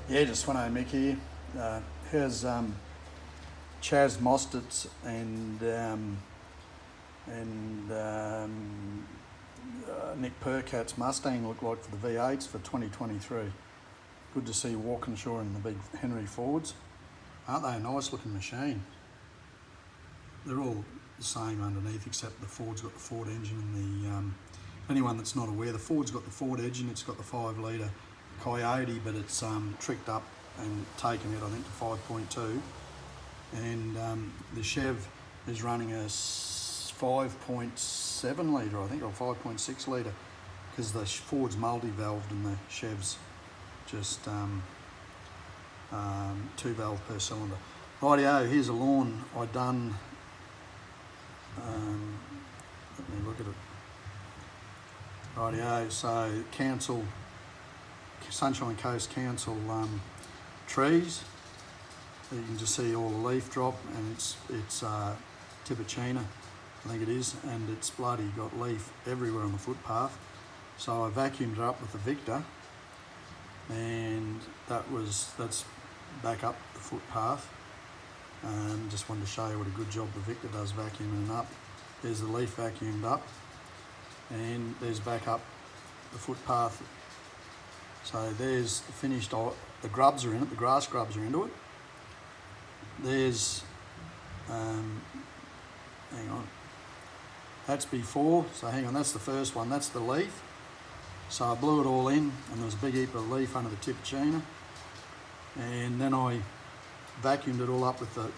Yeah, just want to Mick here. Here's Chaz Mostert's and Nick Percat's Mustang look like for the V8s for 2023. Good to see Walkinshaw and the big Henry Fords. Aren't they a nice looking machine? They're all the same underneath except the Ford's got the Ford engine and the anyone that's not aware, the Ford's got the Ford engine, it's got the 5 litre Coyote, but it's tricked up and taken it I think to 5.2, and the Chev is running a 5.7 litre I think, or 5.6 litre, because the Ford's multi-valved and the Chev's just 2 valve per cylinder. Rightio, here's a lawn I done. Let me look at it. Rightio, so council, Sunshine Coast Council trees. You can just see all the leaf drop, and it's Tipicina, I think it is, and it's bloody got leaf everywhere on the footpath. So I vacuumed it up with the Victor, and that's back up the footpath. Just wanted to show you what a good job the Victor does vacuuming up. There's the leaf vacuumed up, and there's back up the footpath. So there's the finished, the grubs are in it, the grass grubs are into it. There's, hang on, that's before, so hang on, that's the first one, that's the leaf. So I blew it all in, and there was a big heap of leaf under the Tipicina. And then I vacuumed it all up with the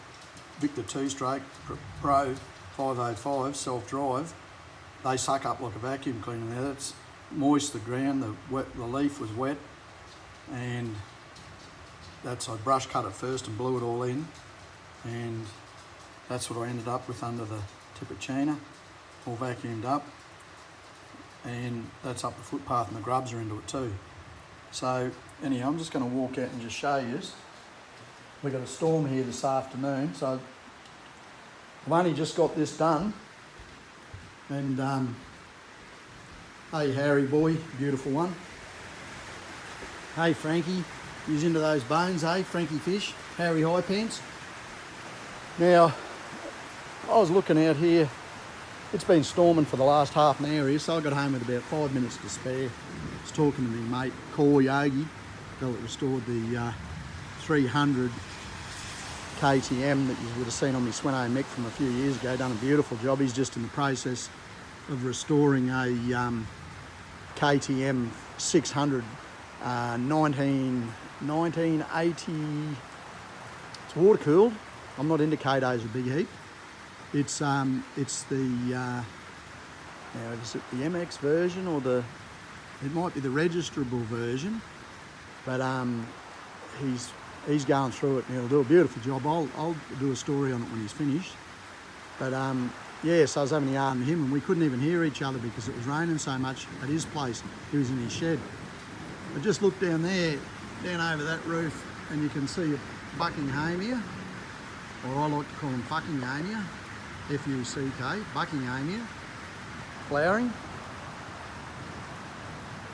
Victor 2-stroke Pro 505 self-drive. They suck up like a vacuum cleaner. Now that's moist, the ground, the leaf was wet, and I brush cut it first and blew it all in, and that's what I ended up with under the Tipicina, all vacuumed up, and that's up the footpath, and the grubs are into it too. So anyhow, I'm just going to walk out and just show you. We've got a storm here this afternoon, so I've only just got this done. And hey Harry boy, beautiful one. Hey Frankie, he's into those bones, hey Frankie Fish, Harry High Pants. Now, I was looking out here, it's been storming for the last half an hour here, so I got home with about 5 minutes to spare. I was talking to my mate, Cor Yogi, fella that restored the 300 KTM that you would have seen on my Sweno Mech from a few years ago. Done a beautiful job. He's just in the process of restoring a KTM 600 1980. It's water cooled. I'm not into K-Days a big heap. It's the now is it the MX version or it might be the registrable version, but he's going through it and he'll do a beautiful job. I'll do a story on it when he's finished. But yeah, so I was having a yarn with him, and we couldn't even hear each other because it was raining so much at his place. He was in his shed. But just look down there, down over that roof, and you can see a Buckinghamia, or I like to call them Fuckinghamia, F-U-C-K, Buckinghamia, flowering.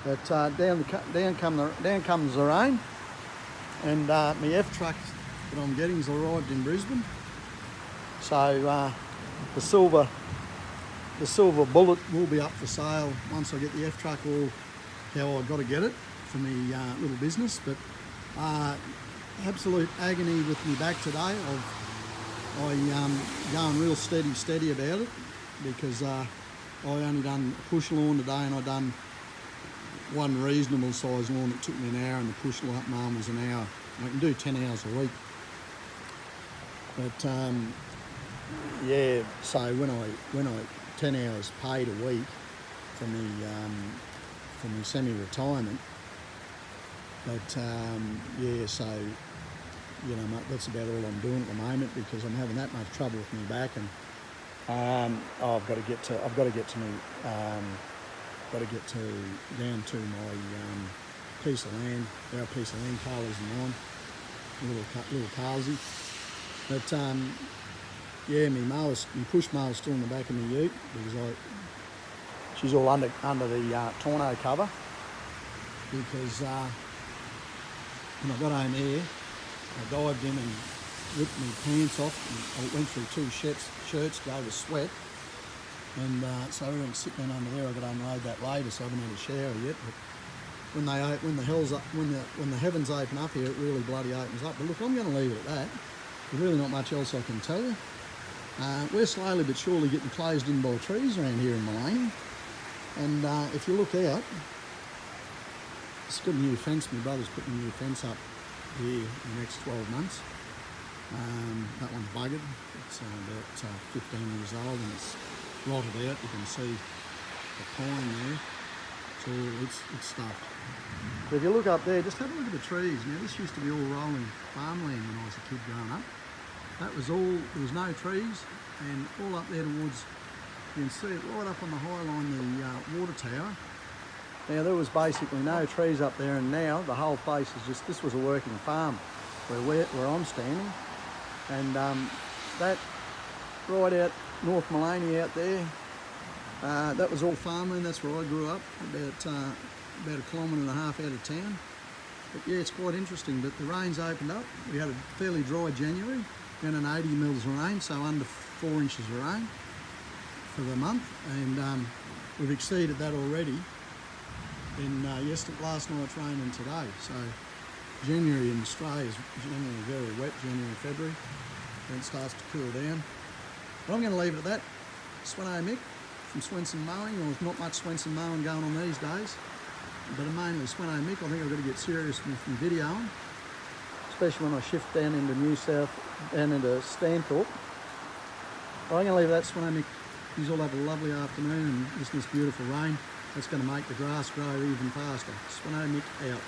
But down comes the rain, and my F-truck that I'm getting's arrived in Brisbane. So the silver bullet will be up for sale once I get the F-truck, or how I got to get it for my little business. But absolute agony with me back today. I'm going real steady about it, because I only done a push lawn today, and I done one reasonable size lawn that took me an hour, and the push lawn was an hour. I can do 10 hours a week. But yeah, so when I 10 hours paid a week for me semi-retirement, but yeah, so you know, that's about all I'm doing at the moment, because I'm having that much trouble with my back, and I've got to get to down to my piece of land, our piece of land, Carly's and mine, little Carlsy. But yeah, my push mower's still in the back of my ute, because she's all under the tonneau cover, because And I got home here, I dived in and ripped my pants off, and I went through 2 shirts to go to sweat. And so everything's sitting under there. I've got to unload that later, so I haven't had a shower yet. But when the heavens open up here, it really bloody opens up. But look, I'm going to leave it at that. There's really not much else I can tell you. We're slowly but surely getting closed in by trees around here in Maleny. And if you look out, it's got a new fence. My brother's putting a new fence up here in the next 12 months. That one's buggered. It's about 15 years old and it's rotted out. You can see the pine there. It's stuffed. But if you look up there, just have a look at the trees. Now this used to be all rolling farmland when I was a kid growing up. That was all, there was no trees, and all up there towards, you can see it right up on the high line, the water tower. Now there was basically no trees up there, and now the whole place is just, this was a working farm where I'm standing. And that right out North Maleny out there, that was all farmland. That's where I grew up, about 1.5 kilometres out of town. But yeah, it's quite interesting. But the rain's opened up. We had a fairly dry January, and an 80 mils of rain, so under 4 inches of rain for the month, and we've exceeded that already in last night's rain and today. So January in Australia is generally very wet, January, February, then it starts to cool down. But I'm going to leave it at that. Sweno Mick from Swenson Mowing. There's not much Swenson Mowing going on these days, but mainly Sweno Mick. I think I've got to get serious with my videoing, especially when I shift down into down into Stanthorpe. But I'm going to leave that Sweno Mick. You all have a lovely afternoon and listen to this beautiful rain. That's going to make the grass grow even faster. Sweno Mick out.